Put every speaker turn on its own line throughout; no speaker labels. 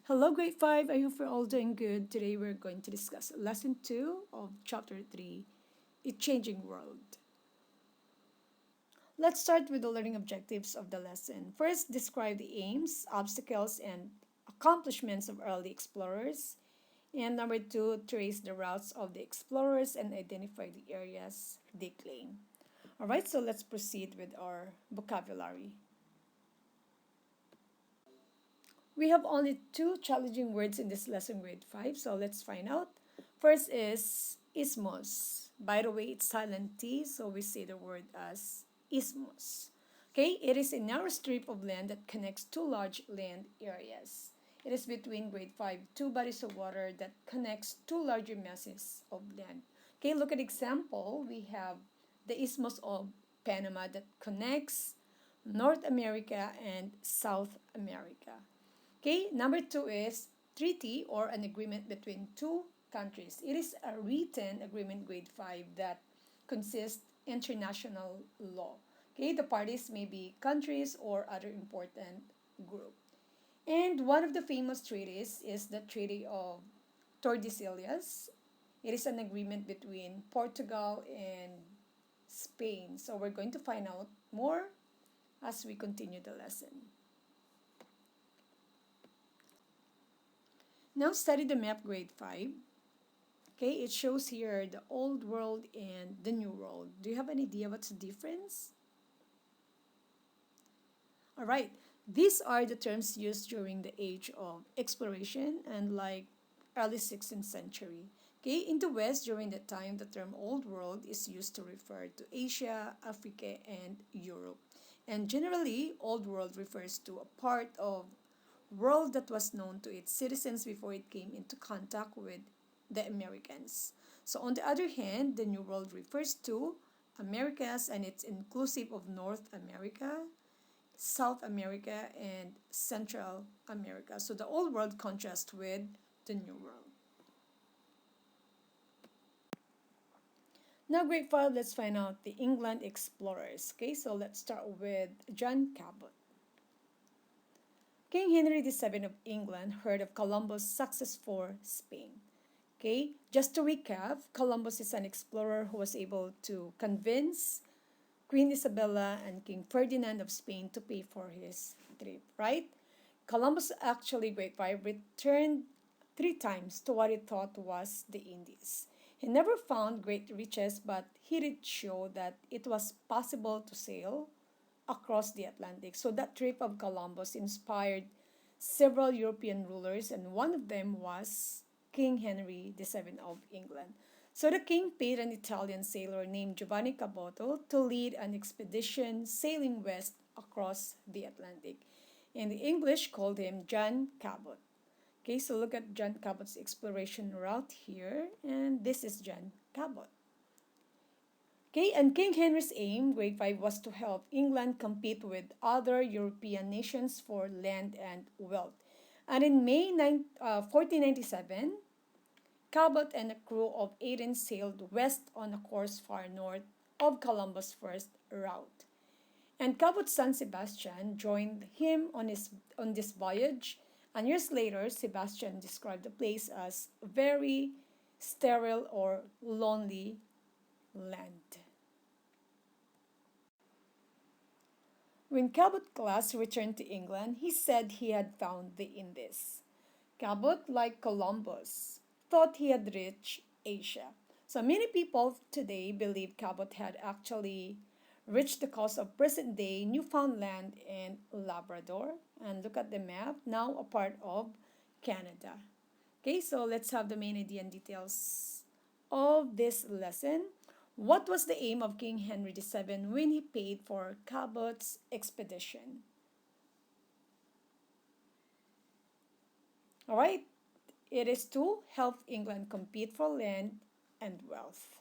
Hello, grade 5. I hope you're all doing good. Today we're going to discuss lesson 2 of chapter 3, A Changing World. Let's start with the learning objectives of the lesson. First, describe the aims, obstacles, and accomplishments of early explorers. And number 2, trace the routes of the explorers and identify the areas they claim. Alright, so let's proceed with our vocabulary. We have only two challenging words in this lesson, grade 5, so let's find out. First is isthmus. By the way, it's silent T, so we say the word as isthmus. Okay, it is a narrow strip of land that connects two large land areas. It is between grade 5, two bodies of water that connects two larger masses of land. Okay, look at example. We have the Isthmus of Panama that connects North America and South America. Okay, number 2 is treaty or an agreement between two countries. It is a written agreement, grade 5, that consists international law. Okay, the parties may be countries or other important group. And one of the famous treaties is the Treaty of Tordesillas. It is an agreement between Portugal and Spain. So we're going to find out more as we continue the lesson. Now study the map, grade 5. Okay, it shows here the old world and the new world. Do you have an idea what's the difference? Alright, these are the terms used during the age of exploration and like early 16th century. Okay, in the West during that time, the term old world is used to refer to Asia, Africa, and Europe. And generally, old world refers to a part of world that was known to its citizens before it came into contact with the Americans. So on the other hand, the New World refers to Americas, and it's inclusive of North America, South America, and Central America. So the Old World contrasts with the New World. Now, grade 5, let's find out the England explorers. Okay, so let's start with John Cabot. King Henry VII of England heard of Columbus' success for Spain. Okay, just to recap, Columbus is an explorer who was able to convince Queen Isabella and King Ferdinand of Spain to pay for his trip, right? Columbus actually, grade 5, returned 3 times to what he thought was the Indies. He never found great riches, but he did show that it was possible to sail across the Atlantic. So that trip of Columbus inspired several European rulers, and one of them was King Henry VII of England. So the king paid an Italian sailor named Giovanni Caboto to lead an expedition sailing west across the Atlantic. And the English called him John Cabot. Okay, so look at John Cabot's exploration route here, and this is John Cabot. Okay, and King Henry's aim, grade 5, was to help England compete with other European nations for land and wealth. And in May 1497, Cabot and a crew of 18 sailed west on a course far north of Columbus' first route. And Cabot's son Sebastian joined him on this voyage. And years later, Sebastian described the place as very sterile or lonely land. When Cabot class returned to England, he said he had found the Indies. Cabot, like Columbus, thought he had reached Asia. So many people today believe Cabot had actually reached the coast of present-day Newfoundland and Labrador. And look at the map, now a part of Canada. Okay, so let's have the main idea and details of this lesson. What was the aim of King Henry VII when he paid for Cabot's expedition? All right, it is to help England compete for land and wealth.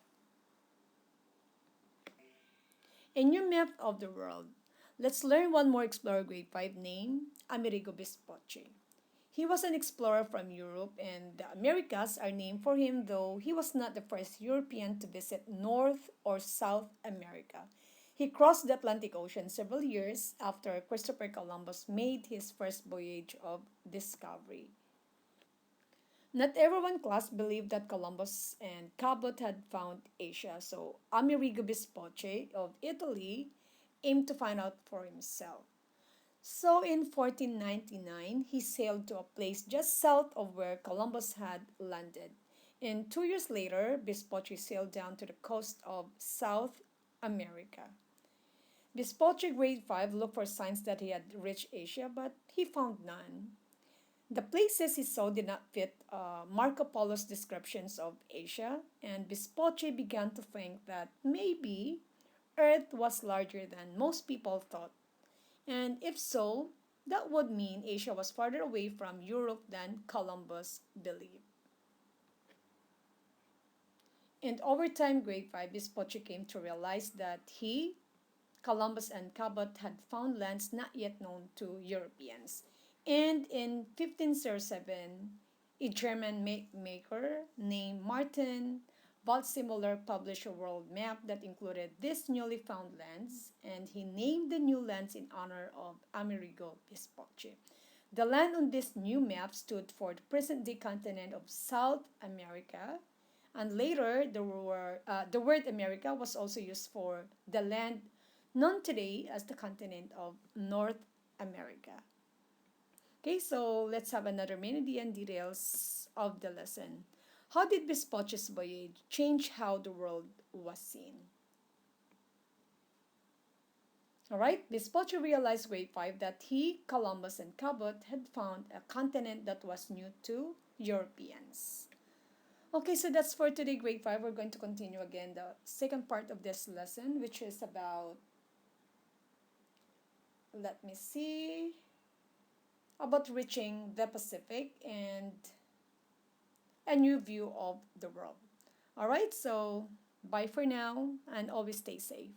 A new map of the world. Let's learn one more explorer, grade 5, named Amerigo Vespucci. He was an explorer from Europe, and the Americas are named for him, though he was not the first European to visit North or South America. He crossed the Atlantic Ocean several years after Christopher Columbus made his first voyage of discovery. Not everyone class believed that Columbus and Cabot had found Asia, so Amerigo Vespucci of Italy aimed to find out for himself. So in 1499, he sailed to a place just south of where Columbus had landed. And 2 years later, Vespucci sailed down to the coast of South America. Vespucci, grade 5, looked for signs that he had reached Asia, but he found none. The places he saw did not fit Marco Polo's descriptions of Asia, and Vespucci began to think that maybe Earth was larger than most people thought. And if so, that would mean Asia was farther away from Europe than Columbus believed. And over time, grade 5, Vespucci came to realize that he, Columbus, and Cabot had found lands not yet known to Europeans. And in 1507, a German mapmaker named Martin Waldseemüller published a world map that included these newly found lands, and he named the new lands in honor of Amerigo Vespucci. The land on this new map stood for the present-day continent of South America, and later the word America was also used for the land known today as the continent of North America. Okay, so let's have another minute and details of the lesson. How did Vespucci's voyage change how the world was seen? Alright, Vespucci realized grade 5 that he, Columbus, and Cabot had found a continent that was new to Europeans. Okay, so that's for today, grade 5. We're going to continue again the second part of this lesson, which is about, let me see, about reaching the Pacific and a new view of the world. Alright, so bye for now and always stay safe.